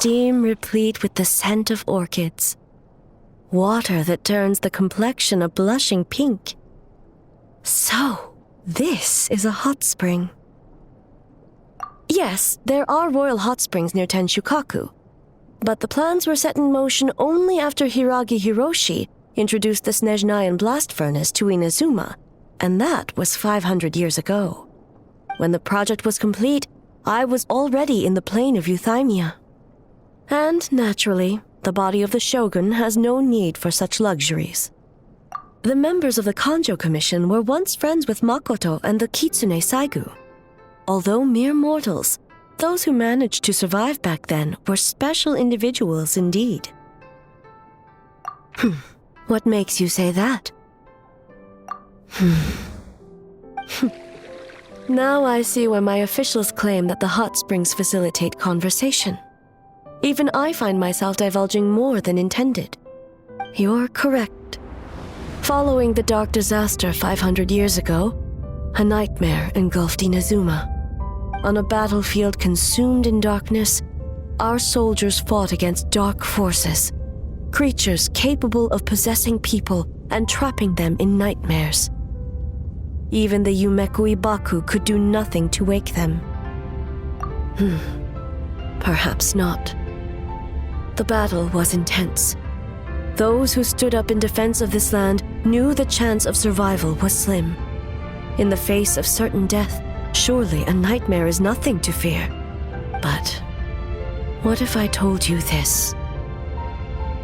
steam replete with the scent of orchids. Water that turns the complexion a blushing pink. So, this is a hot spring. Yes, there are royal hot springs near Tenshukaku, but the plans were set in motion only after Hiragi Hiroshi introduced the Snezhnayan blast furnace to Inazuma, and that was 500 years ago. When the project was complete, I was already in the plain of Euthymia. And, naturally, the body of the shogun has no need for such luxuries. The members of the Kanjo Commission were once friends with Makoto and the Kitsune Saigu. Although mere mortals, those who managed to survive back then were special individuals indeed. What makes you say that? Now I see why my officials claim that the hot springs facilitate conversation. Even I find myself divulging more than intended. You're correct. Following the dark disaster 500 years ago, a nightmare engulfed Inazuma. On a battlefield consumed in darkness, our soldiers fought against dark forces, creatures capable of possessing people and trapping them in nightmares. Even the Yumeku Ibaku could do nothing to wake them. Perhaps not. The battle was intense. Those who stood up in defense of this land knew the chance of survival was slim. In the face of certain death, surely a nightmare is nothing to fear. But what if I told you this?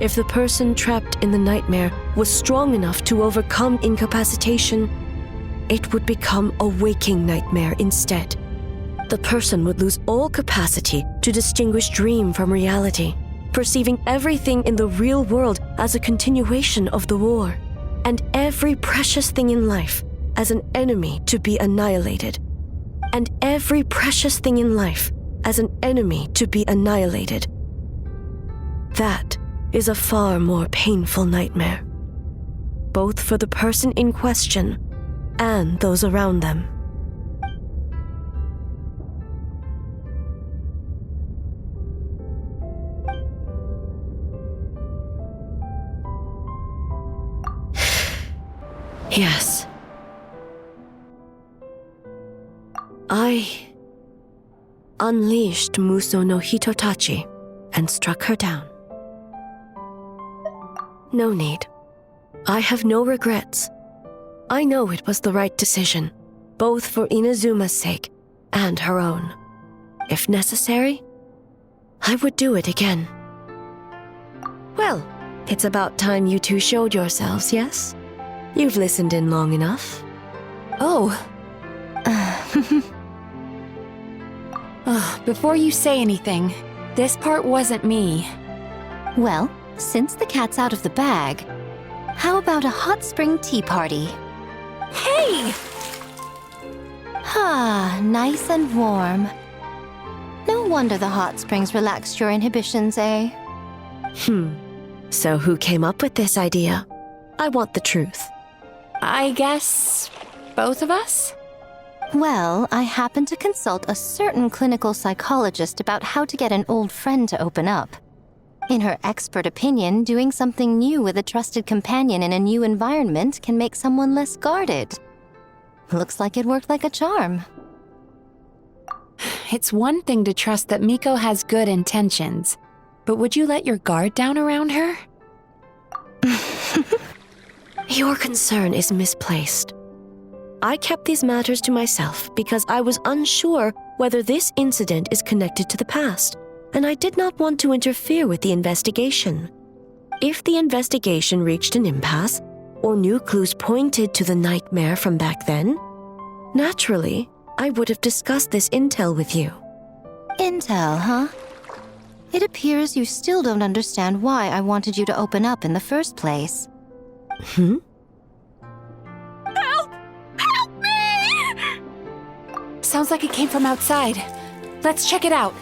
If the person trapped in the nightmare was strong enough to overcome incapacitation, it would become a waking nightmare instead. The person would lose all capacity to distinguish dream from reality, perceiving everything in the real world as a continuation of the war, and every precious thing in life as an enemy to be annihilated. And every precious thing in life as an enemy to be annihilated. That is a far more painful nightmare, both for the person in question and those around them. Yes. I unleashed Muso no Hitotachi and struck her down. No need. I have no regrets. I know it was the right decision, both for Inazuma's sake and her own. If necessary, I would do it again. Well, it's about time you two showed yourselves, yes? You've listened in long enough. Oh. Before you say anything, this part wasn't me. Well, since the cat's out of the bag, how about a hot spring tea party? Hey! Ah, nice and warm. No wonder the hot springs relaxed your inhibitions, eh? So who came up with this idea? I want the truth. I guess both of us? Well, I happened to consult a certain clinical psychologist about how to get an old friend to open up. In her expert opinion, doing something new with a trusted companion in a new environment can make someone less guarded. Looks like it worked like a charm. It's one thing to trust that Miko has good intentions, but would you let your guard down around her? Your concern is misplaced. I kept these matters to myself because I was unsure whether this incident is connected to the past, and I did not want to interfere with the investigation. If the investigation reached an impasse, or new clues pointed to the nightmare from back then, naturally, I would have discussed this intel with you. Intel, huh? It appears you still don't understand why I wanted you to open up in the first place. Help! Help me! Sounds like it came from outside. Let's check it out.